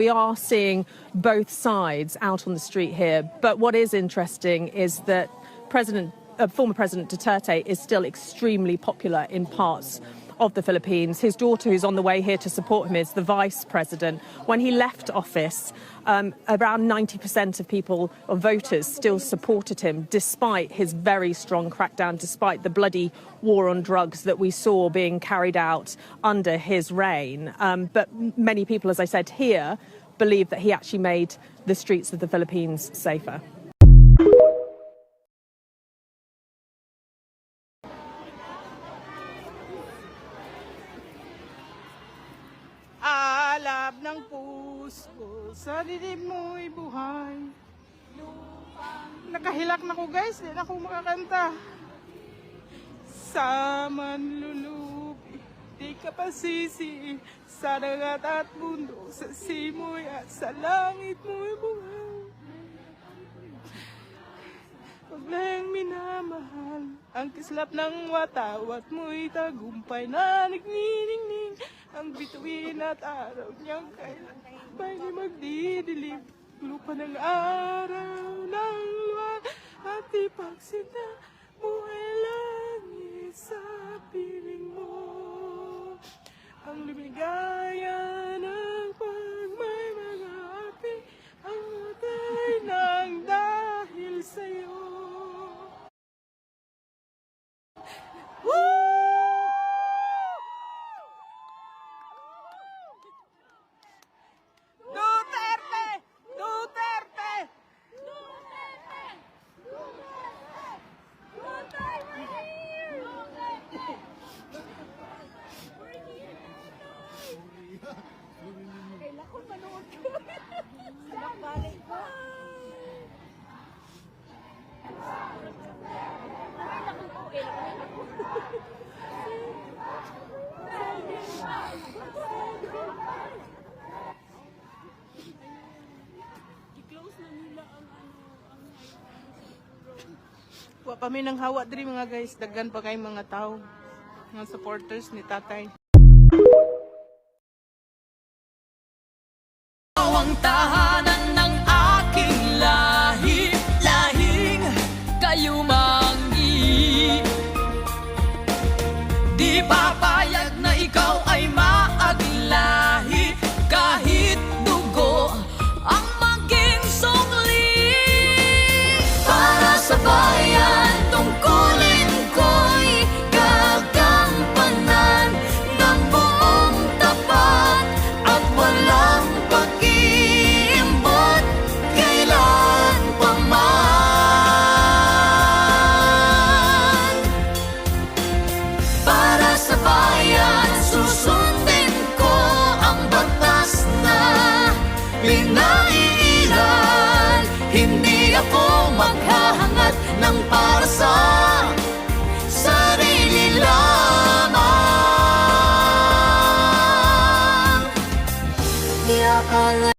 We are seeing both sides out on the street here, but what is interesting is that former President Duterte is still extremely popular in parts of the Philippines. His daughter, who's on the way here to support him, is the vice president. When he left office, around 90% of people, or voters, still supported him, despite his very strong crackdown, despite the bloody war on drugs that we saw being carried out under his reign. But many people, as I said here, believe that he actually made the streets of the Philippines safer. Alab ng puso, sa dilim mo'y buhay. Nakahilak na ko guys, di na ako makakanta. Sa manlulupi, di ka pasisi, sa dagat at mundo, sa simoy at sa langit mo'y buhay. Pag lang minamahal, ang kislap ng watawat mo'y tagumpay na nagniningning. Ang bituin at araw niyang kailan may di magdidilim. Lupa ng araw ng luwan at ipagsinta mo ay langit sa piling mo. Ang lumigaya ng pagmay mga api ang matay ng dahil sa'yo. Woo! Kailan ko manood ko? Anak balik ko. I-close na nila ang Wa kami ng hawa diri mga guys. Daghan pa kay mga tao. Mga supporters ni tatay. Ang tahanan ng aking lahi, lahing kayumangi. Di papayag na ikaw ay maaglahi, kahit dugo ang maging sungli. Para sa bayan, tungkulin ko'y gagampanan ng buong tapat at walang pinaiilan. Hindi ako maghahangad ng para sa sarili lamang. Di akala